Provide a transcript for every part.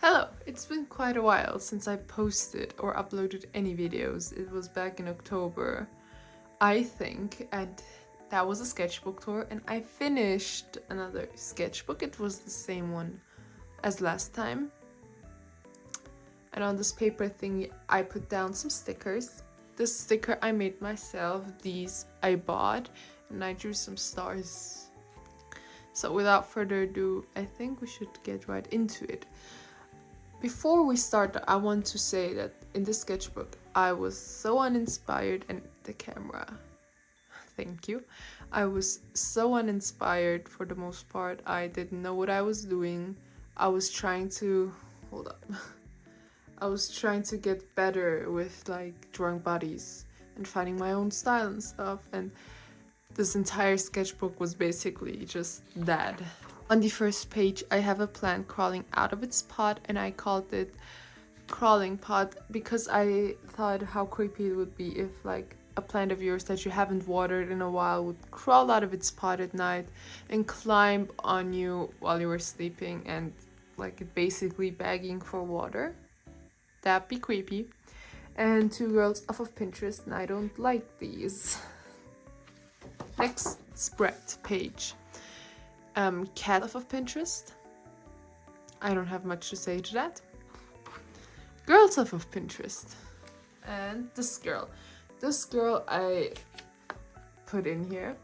Hello! It's been quite a while since I posted or uploaded any videos. It was back in October, I think, and that was a sketchbook tour, and I finished another sketchbook. It was the same one as last time. And on this paper thingy, I put down some stickers. This sticker I made myself, these I bought, and I drew some stars. So without further ado, I think we should get right into it. Before we start, I want to say that in this sketchbook, I was so uninspired, and the camera, thank you. I was so uninspired for the most part. I didn't know what I was doing. I was trying to, hold up. I was trying to get better with like drawing bodies and finding my own style and stuff. And this entire sketchbook was basically just that. On the first page, I have a plant crawling out of its pot, and I called it crawling pot because I thought how creepy it would be if like a plant of yours that you haven't watered in a while would crawl out of its pot at night and climb on you while you were sleeping and like basically begging for water. That'd be creepy. And two girls off of Pinterest, and I don't like these. Next spread page. Cat off of Pinterest. I don't have much to say to that. Girls off of Pinterest. And this girl. This girl I put in here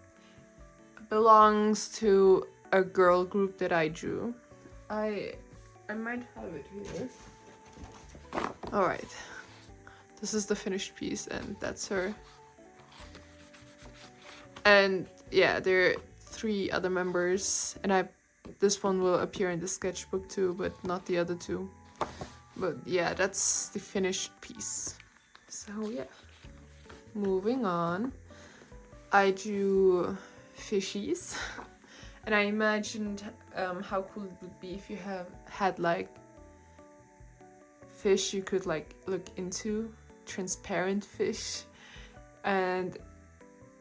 belongs to a girl group that I drew. I might have it here. Alright. This is the finished piece, and that's her. And yeah, there are 3 other members, and this one will appear in the sketchbook too, but not the other 2. But yeah, that's the finished piece. So yeah, moving on. I drew fishies, and I imagined how cool it would be if you had like fish you could like look into, transparent fish, and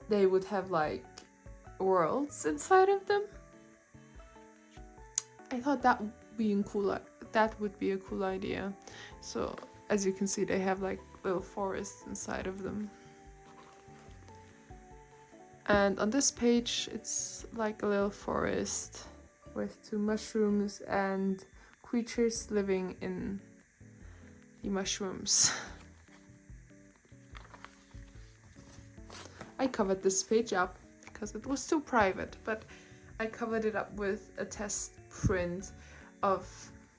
they would have like worlds inside of them. I thought that would be a cool idea. So as you can see, they have like little forests inside of them. And on this page, it's like a little forest with 2 mushrooms and creatures living in the mushrooms. I covered this page up because it was too private, but I covered it up with a test print of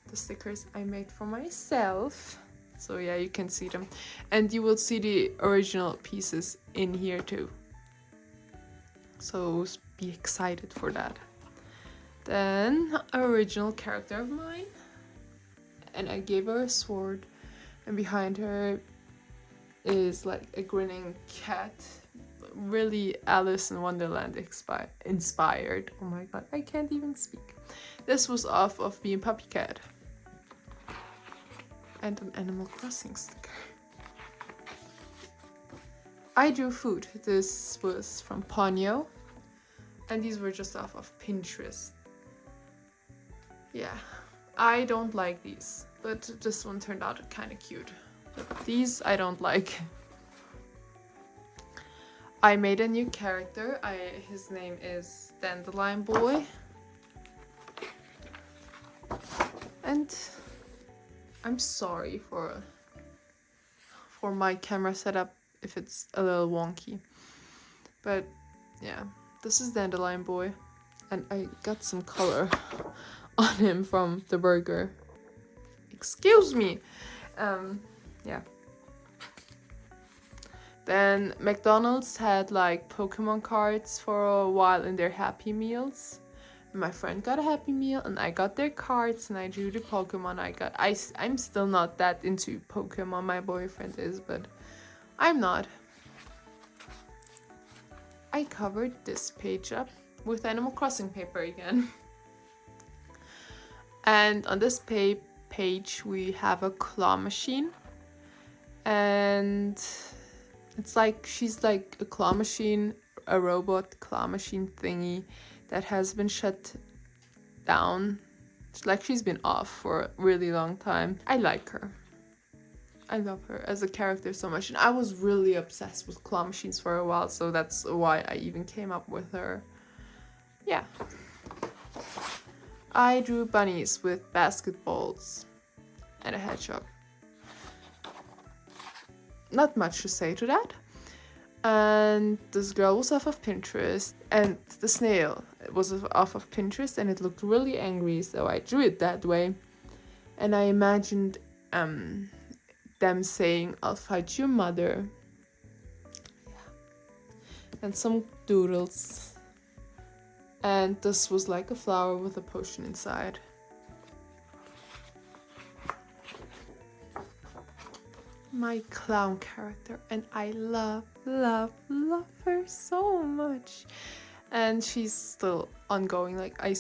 the stickers I made for myself. So yeah, you can see them, and you will see the original pieces in here too. So be excited for that. Then an original character of mine, and I gave her a sword, and behind her is like a grinning cat. Really Alice in Wonderland inspired. Oh my god, I can't even speak. This was off of Byee and Puppy Cat. And an Animal Crossing sticker. I drew food. This was from Ponyo. And these were just off of Pinterest. Yeah, I don't like these, but this one turned out kind of cute. But these I don't like. I made a new character. His name is Dandelion Boy. And I'm sorry for my camera setup if it's a little wonky. But yeah, this is Dandelion Boy. And I got some color on him from the burger. Excuse me. Yeah. Then McDonald's had like Pokemon cards for a while in their Happy Meals. My friend got a Happy Meal, and I got their cards, and I drew the Pokemon I got. I'm still not that into Pokemon. My boyfriend is, but I'm not. I covered this page up with Animal Crossing paper again. And on this page we have a claw machine, and it's like she's like a claw machine, a robot claw machine thingy that has been shut down Like, she's been off for a really long time. I like her. I love her as a character so much. And I was really obsessed with claw machines for a while, so that's why I even came up with her. Yeah. I drew bunnies with basketballs and a hedgehog. Not much to say to that. And this girl was off of Pinterest, and the snail was off of Pinterest, and it looked really angry, so I drew it that way. And I imagined them saying, "I'll fight your mother." Yeah. And some doodles. And this was like a flower with a potion inside. My clown character, and I love her so much. And she's still ongoing. Like, I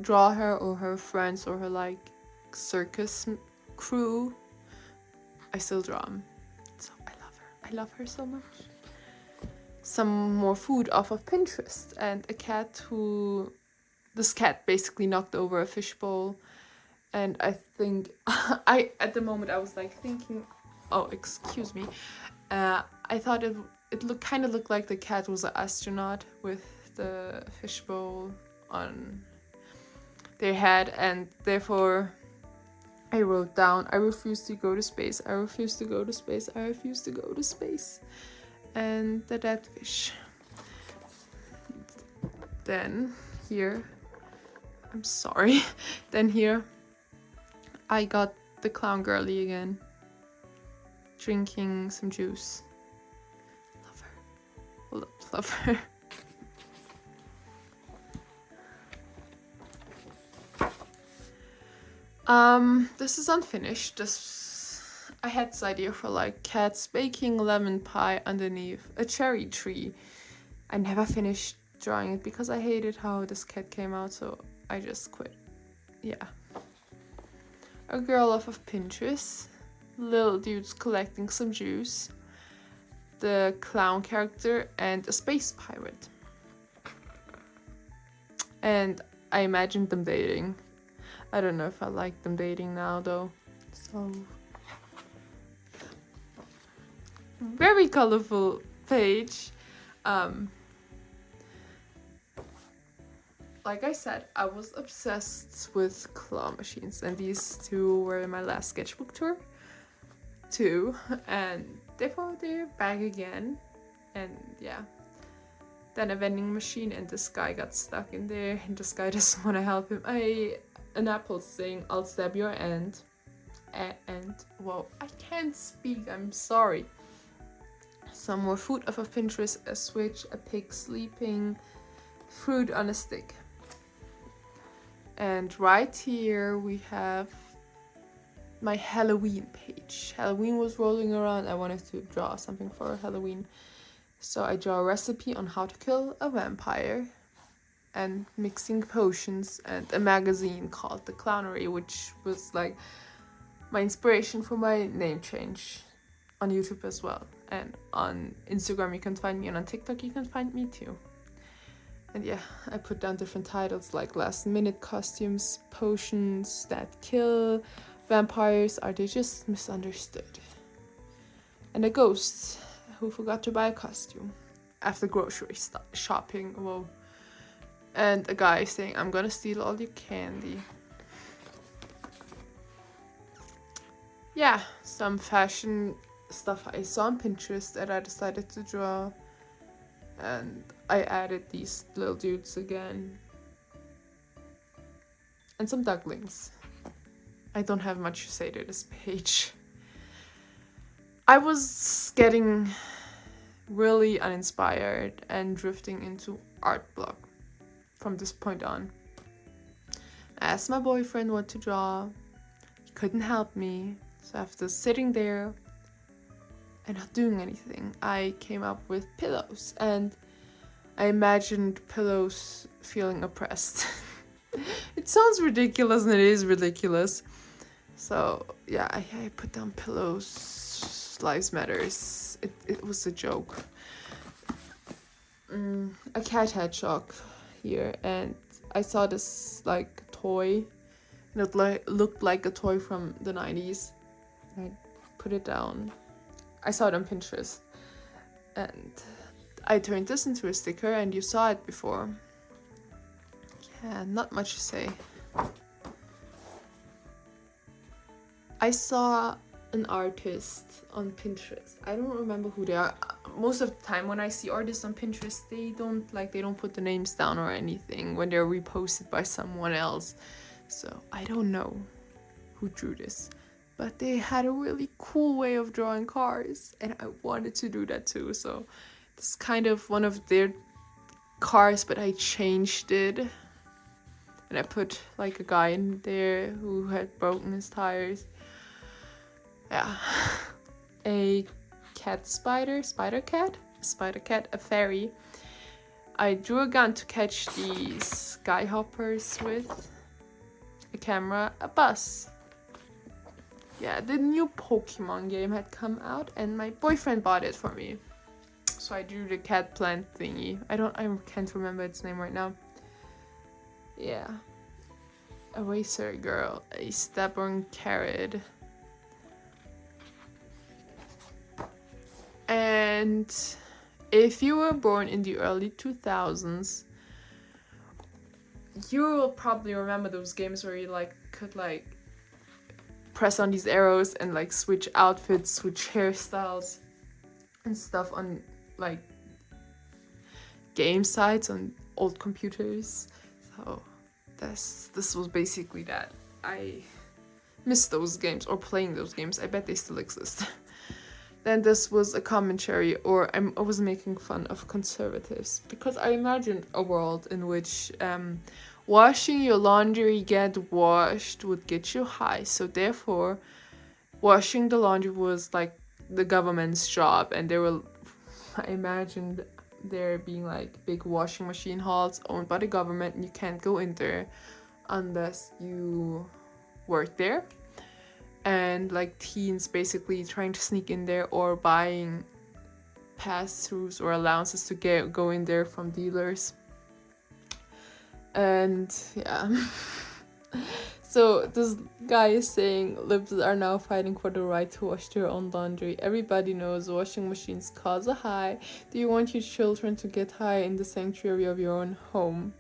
draw her or her friends or her like circus crew. I still draw them. So I love her so much. Some more food off of Pinterest, and a cat this cat basically knocked over a fishbowl. And I think at the moment I was like thinking, oh, excuse me, I thought it kind of looked like the cat was an astronaut with the fishbowl on their head, and therefore I wrote down, "I refuse to go to space, I refuse to go to space, I refuse to go to space." And the dead fish. Then here, I'm sorry, then here I got the clown girly again, drinking some juice. Love her. Love her. This is unfinished. I had this idea for like cats baking lemon pie underneath a cherry tree. I never finished drawing it because I hated how this cat came out, so I just quit. Yeah. A girl off of Pinterest, little dudes collecting some juice, the clown character, and a space pirate. And I imagined them dating. I don't know if I like them dating now though. So, very colorful page. Like I said, I was obsessed with claw machines, and these two were in my last sketchbook tour too, and therefore they're back again. And yeah, then a vending machine, and this guy got stuck in there, and this guy doesn't want to help him. An apple saying, "I'll stab your end." And whoa, I can't speak, I'm sorry. Some more food off of Pinterest, a switch, a pig sleeping, fruit on a stick. And right here we have my Halloween page. Halloween was rolling around. I wanted to draw something for Halloween. So I draw a recipe on how to kill a vampire, and mixing potions, and a magazine called The Clownery, which was like my inspiration for my name change on YouTube as well. And on Instagram you can find me, and on TikTok you can find me too. And yeah, I put down different titles like last minute costumes, potions that kill, vampires, are they just misunderstood? And a ghost who forgot to buy a costume after grocery shopping, whoa. And a guy saying, "I'm gonna steal all your candy." Yeah, some fashion stuff I saw on Pinterest that I decided to draw. And I added these little dudes again. And some ducklings. I don't have much to say to this page. I was getting really uninspired and drifting into artblock from this point on. I asked my boyfriend what to draw. He couldn't help me. So after sitting there and not doing anything, I came up with pillows, and I imagined pillows feeling oppressed. It sounds ridiculous, and it is ridiculous. So yeah, I put down pillows, lives matters. It was a joke. A cat hedgehog here, and I saw this like toy, and it looked like a toy from the 90s. I put it down. I saw it on Pinterest, and I turned this into a sticker, and you saw it before. Yeah, not much to say. I saw an artist on Pinterest. I don't remember who they are. Most of the time when I see artists on Pinterest, they don't put the names down or anything when they're reposted by someone else. So I don't know who drew this, but they had a really cool way of drawing cars, and I wanted to do that too. So this is kind of one of their cars, but I changed it, and I put like a guy in there who had broken his tires. Yeah. A spider cat, a fairy. I drew a gun to catch these skyhoppers with, a camera, a bus. Yeah, the new Pokemon game had come out, and my boyfriend bought it for me. So I drew the cat plant thingy. I can't remember its name right now. Yeah. A racer girl, a stubborn carrot. And if you were born in the early 2000s, you will probably remember those games where you could press on these arrows and switch outfits, switch hairstyles and stuff on game sites on old computers. So this was basically that. I miss those games, or playing those games. I bet they still exist. Then this was a commentary, or I was making fun of conservatives, because I imagined a world in which washing your laundry get washed would get you high. So therefore, washing the laundry was the government's job, and I imagined there being big washing machine halls owned by the government, and you can't go in there unless you work there. And teens basically trying to sneak in there or buying pass-throughs or allowances to go in there from dealers. And yeah. So this guy is saying libs are now fighting for the right to wash their own laundry. Everybody knows washing machines cause a high. Do you want your children to get high in the sanctuary of your own home?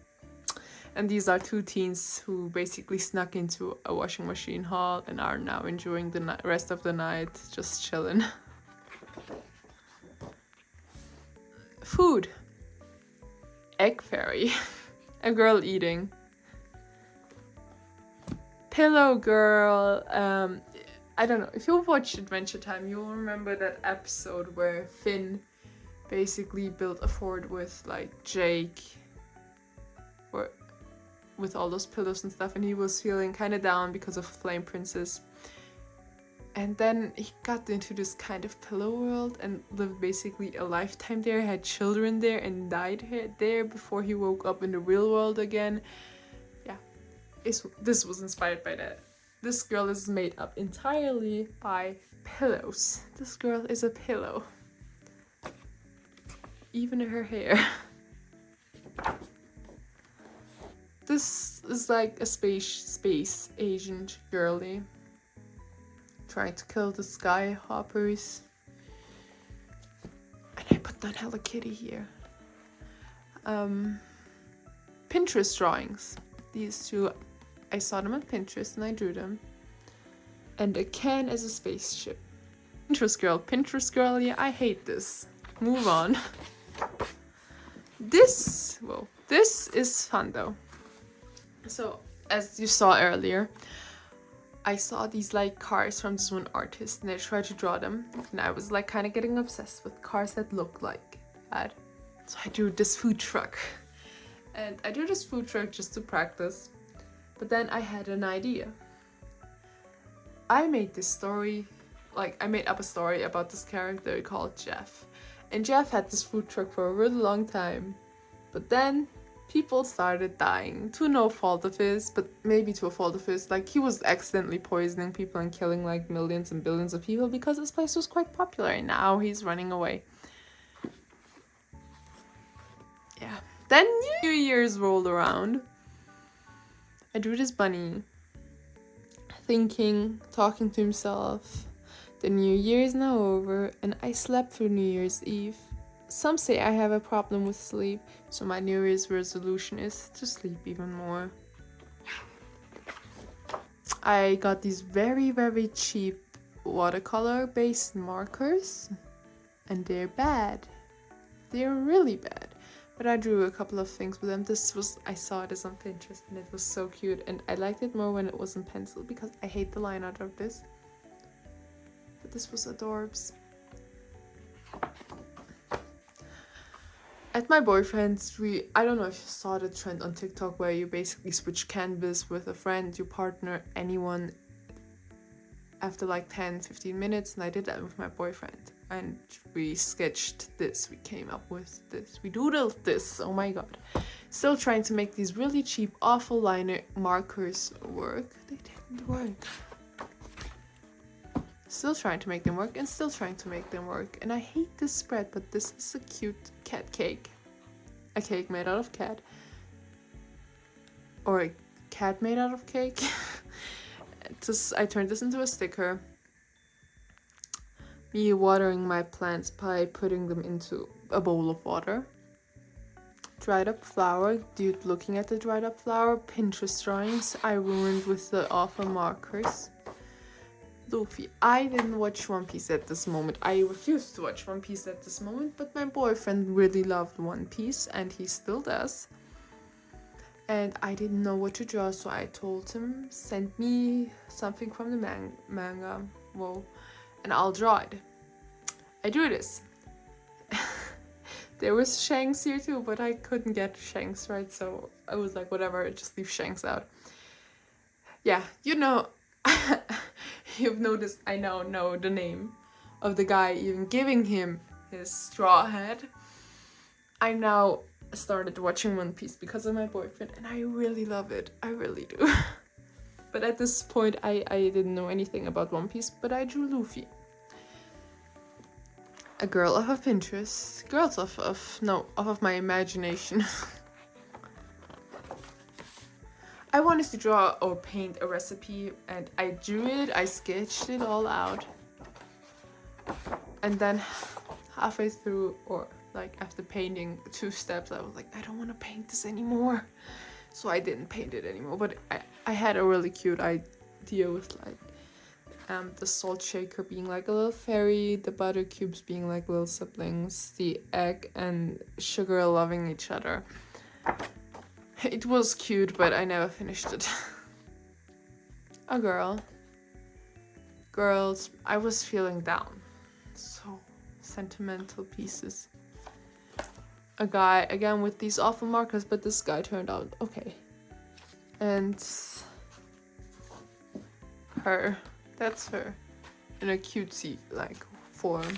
And these are two teens who basically snuck into a washing machine hall and are now enjoying the rest of the night, just chilling. Food. Egg fairy. A girl eating. Pillow girl. I don't know. If you watched Adventure Time, you'll remember that episode where Finn basically built a fort with Jake, with all those pillows and stuff, and he was feeling kind of down because of Flame Princess. And then he got into this kind of pillow world and lived basically a lifetime there, had children there, and died there before he woke up in the real world again. Yeah, this was inspired by that. This girl is made up entirely by pillows. This girl is a pillow. Even her hair. This is a space Asian girly trying to kill the sky hoppers. And I put down Hello Kitty here. Pinterest drawings. These two, I saw them on Pinterest and I drew them. And a can as a spaceship. Pinterest girl, yeah, I hate this. Move on. This is fun though. So, as you saw earlier, I saw these cars from this one artist, and I tried to draw them, and I was kind of getting obsessed with cars that look like that. So I drew this food truck, and I drew this food truck just to practice, but then I had an idea. I made this story, I made up a story about this character called Jeff, and Jeff had this food truck for a really long time, but then people started dying to no fault of his, but maybe to a fault of his. He was accidentally poisoning people and killing millions and billions of people because this place was quite popular, and now he's running away. Yeah. Then New Year's rolled around, I drew this bunny, thinking, talking to himself, the new year is now over, and I slept through New Year's Eve. Some say I have a problem with sleep, so my New Year's resolution is to sleep even more. I got these very, very cheap watercolor-based markers, and they're bad. They're really bad. But I drew a couple of things with them. I saw this on Pinterest, and it was so cute, and I liked it more when it was in pencil because I hate the line art of this. But this was adorbs. At my boyfriend's, I don't know if you saw the trend on TikTok where you basically switch canvas with a friend, your partner, anyone after like 10-15 minutes, and I did that with my boyfriend. And we sketched this, we came up with this, we doodled this, oh my god. Still trying to make these really cheap, awful liner markers work. They didn't work. Still trying to make them work and still trying to make them work. And I hate this spread, but this is a cute cat cake. A cake made out of cat. Or a cat made out of cake. I turned this into a sticker. Me watering my plants by putting them into a bowl of water. Dried up flower. Dude looking at the dried up flower. Pinterest drawings I ruined with the awful markers. Luffy. I didn't watch One Piece at this moment. I refused to watch One Piece at this moment, but my boyfriend really loved One Piece, and he still does. And I didn't know what to draw, so I told him, send me something from the manga. Whoa. And I'll draw it. I drew this. There was Shanks here too, but I couldn't get Shanks right, so I was like, whatever, just leave Shanks out. Yeah, you know, you've noticed I now know the name of the guy even giving him his straw hat. I now started watching One Piece because of my boyfriend, and I really love it. I really do. But at this point, I didn't know anything about One Piece, but I drew Luffy. A girl off of Pinterest. Girls off of my imagination. I wanted to draw or paint a recipe, and I drew it, I sketched it all out. And then halfway through, or like after painting 2 steps, I was like, I don't want to paint this anymore. So I didn't paint it anymore, but I had a really cute idea with like the salt shaker being like a little fairy, the butter cubes being like little siblings, the egg and sugar loving each other. It was cute, but I never finished it. A girl. Girls, I was feeling down. So sentimental pieces. A guy, again with these awful markers, but this guy turned out okay. And her. That's her. In a cutesy, like, form.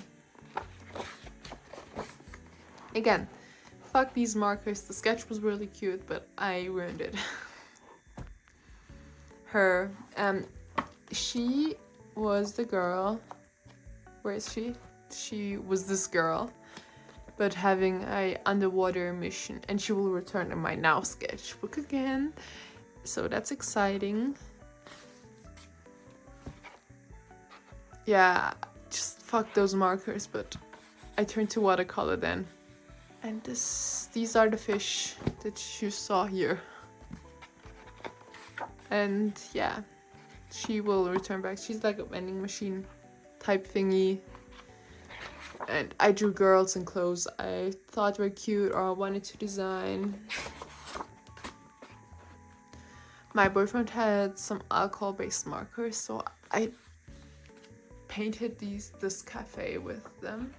Again, fuck these markers. The sketch was really cute, but I ruined it. Her. She was the girl. Where is she? She was this girl, but having a underwater mission, and she will return in my now sketchbook again. So that's exciting. Yeah, just fuck those markers, but I turned to watercolor then. And these are the fish that you saw here. And yeah, she will return back. She's like a vending machine type thingy. And I drew girls in clothes I thought were cute or I wanted to design. My boyfriend had some alcohol-based markers, so I painted this cafe with them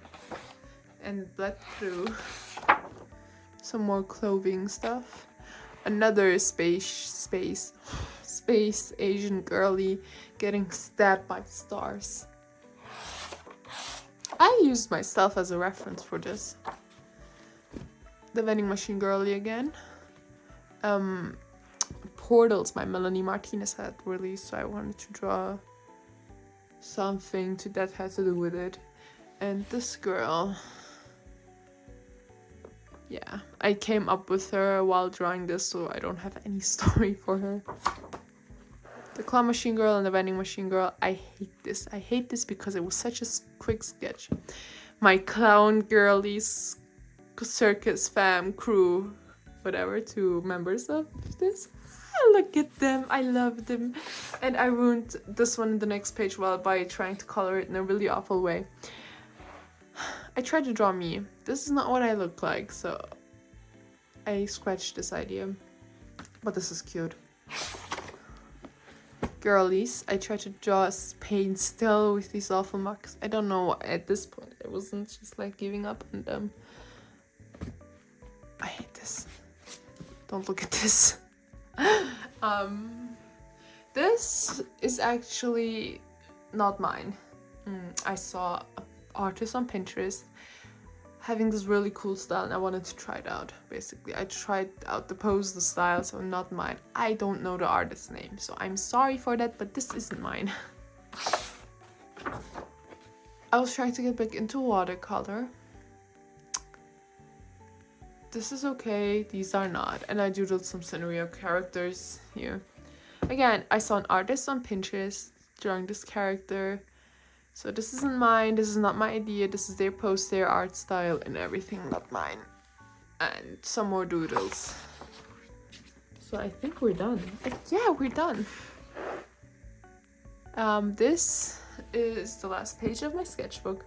and bled through some more clothing stuff. Another space Asian girly getting stabbed by stars. I used myself as a reference for this. The vending machine girly again. Portals my Melanie Martinez had released, so I wanted to draw something that had to do with it. And this girl, yeah, I came up with her while drawing this, so I don't have any story for her. The claw machine girl and the vending machine girl, I hate this. I hate this because it was such a quick sketch. My clown girlies circus fam crew, whatever, 2 members of this. Look at them, I love them. And I ruined this one in the next page by trying to color it in a really awful way. I tried to draw me. This is not what I look like, so I scratched this idea. But this is cute. Girlies, I tried to draw paint still with these awful marks. I don't know, at this point I wasn't just like giving up on them. I hate this. Don't look at this. This is actually not mine. I saw an artist on Pinterest having this really cool style and I wanted to try it out. Basically, I tried out the pose, the style, so not mine. I don't know the artist's name, so I'm sorry for that, but this isn't mine. I was trying to get back into watercolor. This is okay, these are not. And I doodled some scenario characters here. Again, I saw an artist on Pinterest drawing this character. So this isn't mine, this is not my idea, this is their post, their art style and everything, not mine. And some more doodles. So I think we're done. Yeah, we're done. This is the last page of my sketchbook.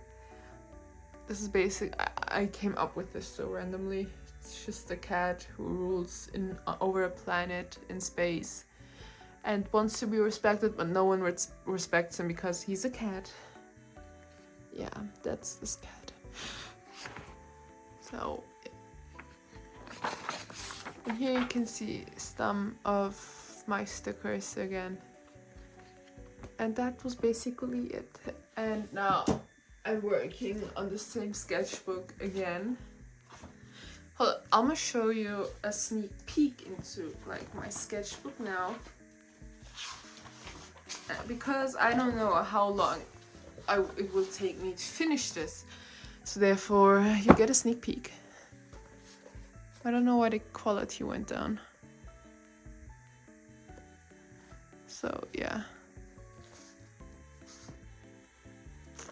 This is basic. I came up with this so randomly. It's just a cat who rules over a planet in space and wants to be respected, but no one respects him because he's a cat. Yeah, that's this cat. So, and here you can see some of my stickers again. And that was basically it. And now I'm working on the same sketchbook again. Hold on, I'm gonna show you a sneak peek into like my sketchbook now. Because I don't know how long it will take me to finish this. So therefore, you get a sneak peek. I don't know why the quality went down. So yeah.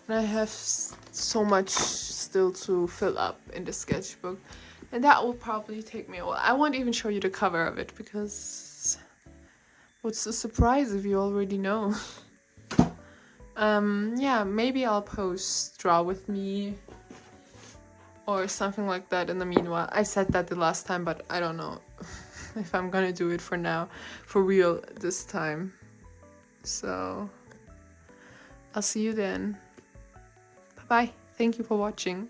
And I have so much still to fill up in the sketchbook. And that will probably take me a while. I won't even show you the cover of it because what's the surprise if you already know? Yeah, maybe I'll post Draw With Me or something like that in the meanwhile. I said that the last time, but I don't know if I'm gonna do it for now, for real this time. So, I'll see you then. Bye-bye. Thank you for watching.